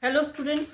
Hello students.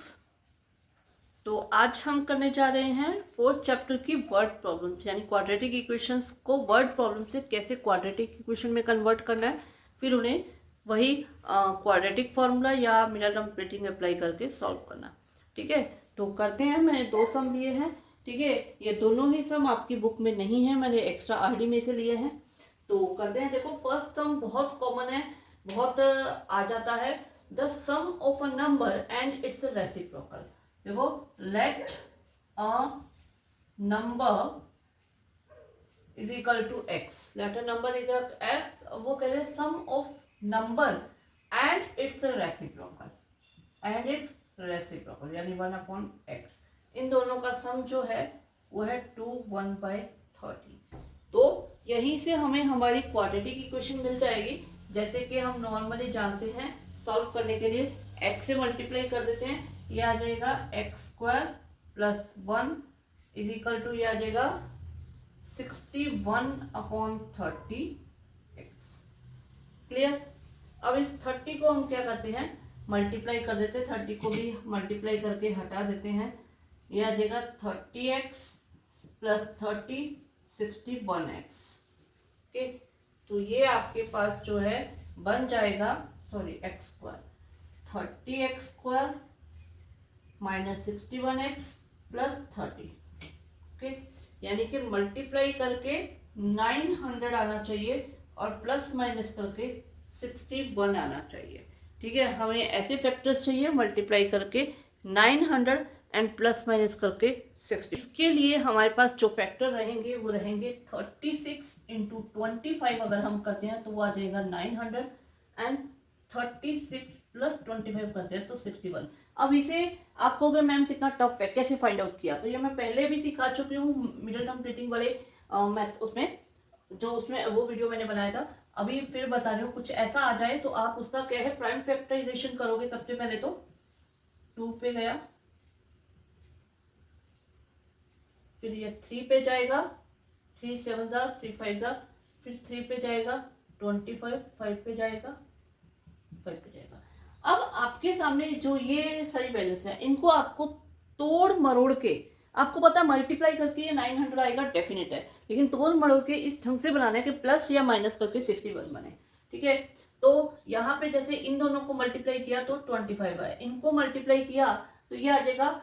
तो आज हम करने जा रहे हैं फोर्थ चैप्टर की वर्ड प्रॉब्लम्स, यानी क्वाड्रेटिक इक्वेशंस को वर्ड प्रॉब्लम से कैसे क्वाड्रेटिक इक्वेशन में कन्वर्ट करना है, फिर उन्हें वही क्वाड्रेटिक फार्मूला या मिनल टर्म स्प्लिटिंग अप्लाई करके सॉल्व करना। ठीक है, तो करते हैं। मैंने दो सम लिए हैं। ठीक है, ये दोनों ही सम आपकी बुक में नहीं है, मैंने एक्स्ट्रा आरडी में से लिए हैं। तो करते हैं। देखो, फर्स्ट सम बहुत कॉमन है, बहुत आ जाता है। The sum of a number and its reciprocal. देखो, let a number is equal to x. Let a number is x, वो कह रहे हैं sum of number and its reciprocal. And its reciprocal यानी 1/x। इन दोनों का सम जो है वो है 2 1/30। तो यहीं से हमें हमारी क्वाड्रेटिक इक्वेशन मिल जाएगी। जैसे कि हम नॉर्मली जानते हैं, सॉल्व करने के लिए x से मल्टीप्लाई कर देते हैं। ये आ जाएगा x² + 1 इज इक्वल टू, ये आ जाएगा 61/30x। क्लियर। अब इस 30 को हम क्या करते हैं, मल्टीप्लाई कर देते हैं। 30 को भी मल्टीप्लाई करके हटा देते हैं। ये आ जाएगा 30x + 30 61x। ओके, तो ये आपके पास जो है बन जाएगा, sorry x², 30x² - 61x + 30। Okay, यानी कि मल्टीप्लाई करके 900 आना चाहिए और प्लस माइनस करके 61 आना चाहिए। ठीक है, हमें ऐसे फैक्टर्स चाहिए मल्टीप्लाई करके 900 एंड प्लस माइनस करके 60। इसके लिए हमारे पास जो फैक्टर रहेंगे वो रहेंगे 36 × 25। अगर हम करते हैं तो वो आ जाएगा 900 एंड 36 + 25 करते हैं तो 61। अब इसे आप कहोगे मैम कितना टफ है, कैसे फाइंड आउट किया? तो ये मैं पहले भी सिखा चुकी हूँ मिडिल टर्म स्प्लिटिंग वाले मैथ, उसमें जो उसमें वो वीडियो मैंने बनाया था। अभी फिर बता रही हूँ, कुछ ऐसा आ जाए तो आप उसका क्या है, प्राइम फैक्टराइजेशन करोगे। सबसे पहले तो 2 पे गया, फिर ये 3 पे जाएगा, 3 7 जा, 3 5 जा, फिर 3 पे जाएगा 25, 5 पे जाएगा, 5 पे जाएगा। अब आपके सामने जो ये सारी वैल्यूज है, इनको आपको तोड़ मरोड़ के, आपको पता है मल्टीप्लाई करके ये 900 आएगा, डेफिनेट है, लेकिन तोड़ मरोड़ के इस ढंग से बनाना है कि प्लस या माइनस करके 61 बने। ठीक है, तो यहाँ पे जैसे इन दोनों को मल्टीप्लाई किया तो 25 आया, इनको मल्टीप्लाई किया तो ये आ जाएगा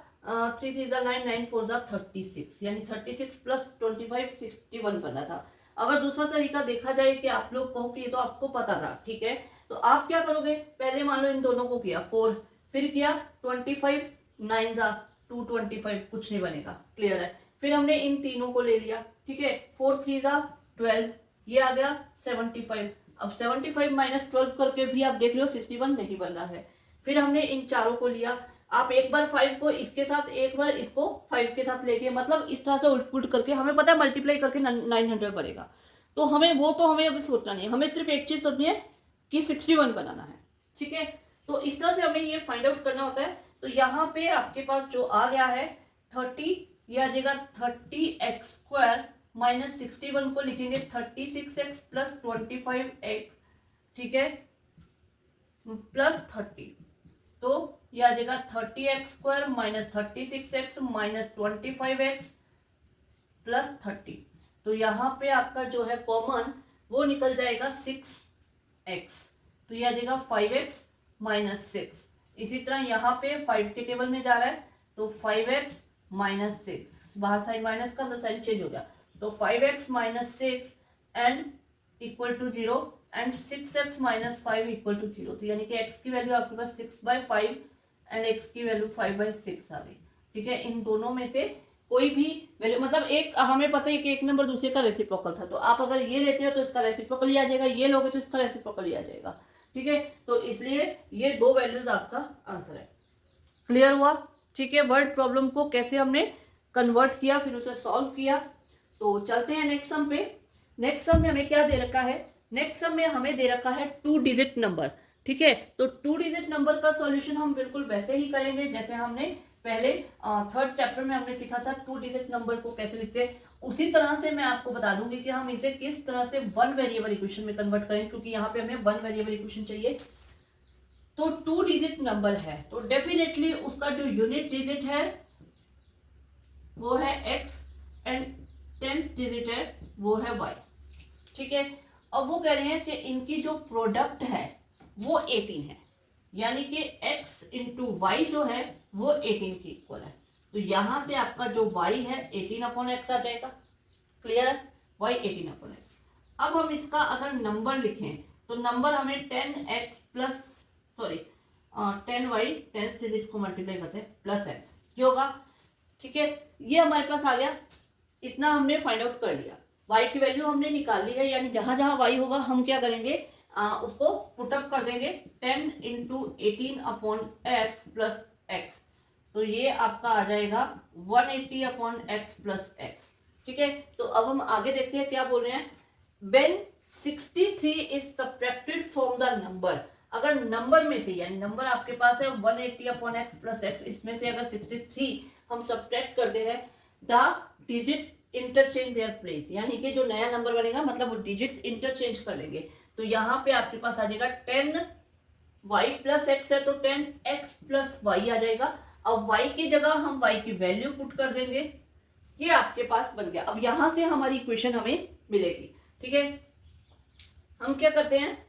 3 3 9 9 4 36, यानी 36 + 25 61 बना था। अगर दूसरा तरीका देखा जाए कि आप लोग कहो कि ये तो आपको पता था, ठीक है, तो आप क्या करोगे, पहले मान लो इन दोनों को किया 4, फिर किया 25, 9 जा 225, कुछ नहीं बनेगा। क्लियर है। फिर हमने इन तीनों को ले लिया। ठीक है, 4 3 जा 12, ये आ गया 75। अब 75 - 12 करके भी आप देख लो 61 नहीं बन रहा है। फिर हमने इन चारों को लिया। आप एक बार 5 को इसके साथ, एक बार इसको 5 के साथ लेके, मतलब इस तरह से उलट करके, हमें पता है मल्टीप्लाई करके 900 बनेगा। तो हमें वो तो हमें अभी सोचना नहीं है, हमें सिर्फ एक चीज सोचनी है कि 61 बनाना है। ठीक है, तो इस तरह से हमें ये फाइंड आउट करना होता है। तो यहाँ पे आपके पास जो आ गया है 30, ये आ जाएगा 30x² - 61 को लिखेंगे 36x + 25x। ठीक है, प्लस 30, तो ये आ जाएगा 30x² - 36x - 25x + 30। तो यहाँ पे आपका जो है कॉमन वो निकल जाएगा 6x, तो ये आ जाएगा 5x - 6। इसी तरह यहाँ पे 5 के टेबल में जा रहा है तो 5x - 6, बाहर साइड माइनस का, अंदर साइड चेंज हो गया, तो 5x - 6 and equal to 0 and 6x - 5 equal to 0। तो यानी कि x की वैल्यू आपके पास 6/5 एंड x की वैल्यू 5/6 आ गई। ठीक है, इन दोनों में से कोई भी वैल्यू, मतलब एक हमें पता है कि एक नंबर दूसरे का रेसिप्रोकल था, तो आप अगर ये लेते हो तो इसका रेसिप्रोकल ही आ जाएगा, ये लोगे तो इसका रेसिप्रोकल ही आ जाएगा। ठीक है, तो इसलिए ये दो वैल्यूज आपका आंसर है। क्लियर हुआ? ठीक है, वर्ड प्रॉब्लम को कैसे हमने कन्वर्ट किया, फिर उसे सॉल्व किया। तो चलते हैं नेक्स्ट सम पे। नेक्स्ट सम में हमें क्या दे रखा है, नेक्स्ट सम में हमें दे रखा है 2 डिजिट नंबर। ठीक है, तो 2 डिजिट नंबर का सॉल्यूशन हम बिल्कुल वैसे ही करेंगे जैसे हमने पहले थर्ड चैप्टर में हमने सीखा था 2 डिजिट नंबर को कैसे लिखते हैं। उसी तरह से मैं आपको बता दूंगी कि हम इसे किस तरह से 1 वेरिएबल इक्वेशन में कन्वर्ट करें, क्योंकि यहाँ पे हमें 1 वेरिएबल इक्वेशन चाहिए। तो 2 डिजिट नंबर है तो डेफिनेटली उसका जो यूनिट डिजिट है वो है x एंड 10th डिजिट है वो है y। ठीक है, अब वो कह रहे हैं कि इनकी जो प्रोडक्ट है वो 18 है, यानी कि x इंटू वाई जो है वो 18 की इक्वल है। तो यहां से आपका जो y है 18/x आ जाएगा। क्लियर है, y 18/x। अब हम इसका अगर नंबर लिखें तो नंबर हमें 10x plus 10y 10th digit को मल्टीप्लाई करते हैं प्लस x जो होगा। ठीक है, ये हमारे पास आ गया, इतना हमने फाइंड आउट कर लिया। y की वैल्यू हमने निकाल ली है, यानी जहां जहां y होगा हम क्या करेंगे उसको पुटअप कर देंगे 10 इंटू 18/x प्लस x। तो ये आपका आ जाएगा 180/x प्लस x। ठीक है, तो अब हम आगे देखते हैं क्या बोल रहे हैं। When 63 is subtracted from the number, अगर नंबर में से, यानी नंबर आपके पास है 180/x प्लस x, इसमें से अगर 63 हम सब्ट्रैक्ट करते हैं the digits interchange their place, यानी कि जो नया नंबर बनेगा मतलब वो डिजिट्स इंटरचेंज कर लेंगे। तो यहाँ पे आपके पास आ जाएगा 10y प्लस x है तो 10x प्लस y आ जाएगा। अब y की जगह हम y की वैल्यू पुट कर देंगे, ये आपके पास बन गया। अब यहां से हमारी इक्वेशन हमें मिलेगी। ठीक है, हम क्या करते हैं,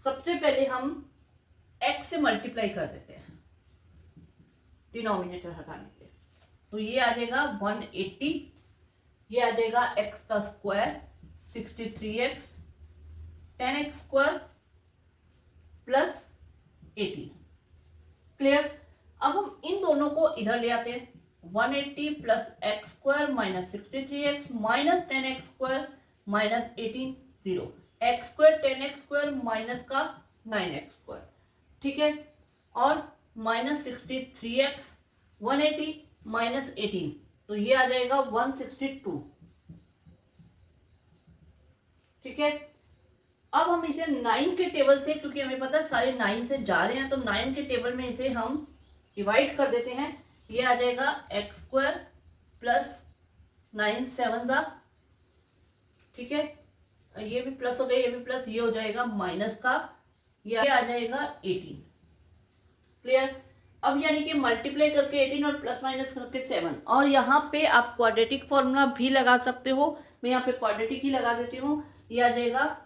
सबसे पहले हम x से मल्टीप्लाई कर देते हैं डिनोमिनेटर हटाने के लिए। तो ये आ जाएगा 180, ये आ जाएगा x का square 63x 10x square plus 18। Clear, अब हम इन दोनों को इधर ले आते हैं। 180 plus x square minus 63x minus 10x square minus 18 0, x square 10x square minus का 9x स्क्वायर। ठीक है, और माइनस 63x 180 माइनस 18, तो ये आ जाएगा 162। ठीक है, अब हम इसे 9 के टेबल से, क्योंकि हमें पता है सारे 9 से जा रहे हैं, तो 9 के टेबल में इसे हम डिवाइड कर देते हैं। ये आ जाएगा एक्स स्क्वायर प्लस 9 7 जा, ठीक है, ये भी प्लस हो गया, ये भी प्लस, ये हो जाएगा माइनस का, ये आ जाएगा 18। क्लियर, अब यानी कि मल्टीप्लाई करके 18 और प्लस माइनस करके 7, और यहाँ पे आप क्वाड्रेटिक फॉर्मूला भी लगा सकते हो। मैं यहाँ पे क्वाड्रेटिक ही लगा देती हूँ। ये आ जाएगा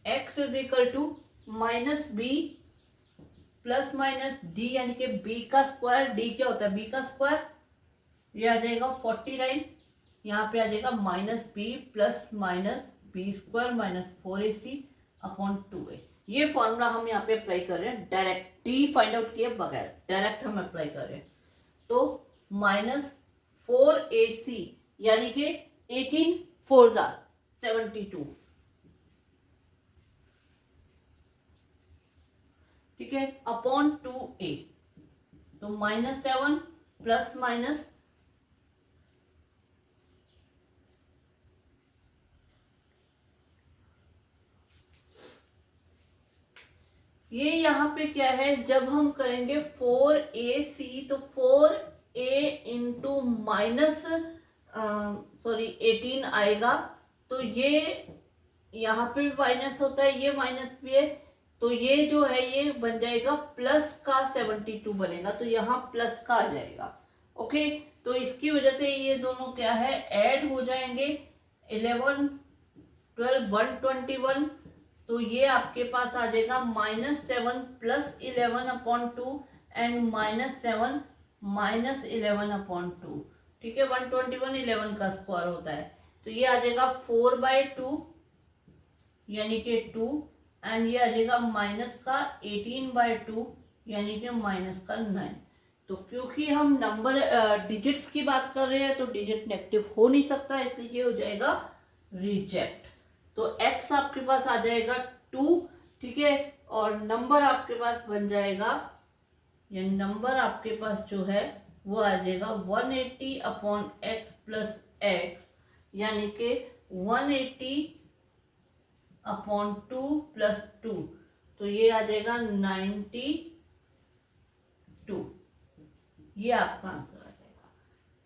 x is equal to minus B plus minus D, यानी कि b का स्क्वायर, d क्या होता है b का स्क्वायर, ये आ जाएगा 49, यहाँ पे आ जाएगा minus B plus minus B square minus 4ac upon 2a। ये फॉर्मूला हम यहाँ पे अप्लाई कर रहे हैं डायरेक्ट, डी फाइंड आउट किए बगैर डायरेक्ट हम अप्लाई कर रहे हैं। तो माइनस 4ac यानी कि 18 4 72, ठीक है, अपॉन 2a। तो -7 प्लस माइनस ये यहाँ पे क्या है, जब हम करेंगे 4ac तो 4a इंटू माइनस 18 आएगा। तो ये यहाँ पे भी माइनस होता है, ये माइनस भी है, तो ये जो है ये बन जाएगा प्लस का 72 बनेगा, तो यहाँ प्लस का आ जाएगा। ओके, तो इसकी वजह से ये दोनों क्या है, ऐड हो जाएंगे। 11 12 121, तो ये आपके पास आ जाएगा -7 plus 11 upon 2 and -7 minus 11 upon 2। ठीक है, 121 11 का स्क्वायर होता है, तो ये आ जाएगा 4/2 यानी कि 2, एंड ये आ जाएगा माइनस का 18/2 यानी कि माइनस का 9। तो क्योंकि हम नंबर डिजिट्स की बात कर रहे हैं तो डिजिट नेगेटिव हो नहीं सकता, इसलिए ये हो जाएगा रिजेक्ट। तो x आपके पास आ जाएगा 2, ठीक है, और नंबर आपके पास बन जाएगा, या नंबर आपके पास जो है वो आ जाएगा 180 अपॉन x प्लस एक्स, यानी कि 180 अपॉन 2 प्लस 2, तो ये आ जाएगा 92। ये आपका आंसर आ जाएगा।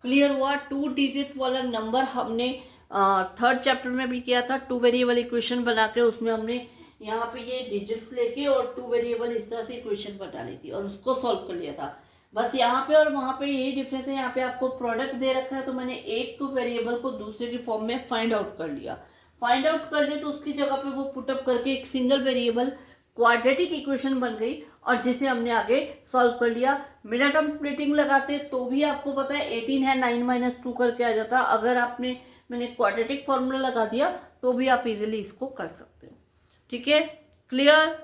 क्लियर हुआ, 2 डिजिट वाला नंबर हमने थर्ड चैप्टर में भी किया था, 2 वेरिएबल इक्वेशन बना के उसमें हमने यहाँ पे ये डिजिट्स लेके और 2 वेरिएबल इस तरह से इक्वेशन बना ली थी और उसको सॉल्व कर लिया था। बस यहाँ पे और वहाँ पे यही डिफरेंस है, यहाँ पे आपको प्रोडक्ट दे रखा है तो मैंने एक वेरिएबल को दूसरे की फॉर्म में फाइंड आउट कर लिया। फाइंड आउट कर दिया तो उसकी जगह पे वो पुटअप करके एक सिंगल वेरिएबल क्वाड्रेटिक इक्वेशन बन गई और जिसे हमने आगे सॉल्व कर लिया। मिडल टर्म स्प्लिटिंग लगाते तो भी आपको पता है 18 है, 9 - 2 करके आ जाता। अगर मैंने क्वाड्रेटिक फॉर्मूला लगा दिया तो भी आप इजीली इसको कर सकते हो। ठीक है, क्लियर।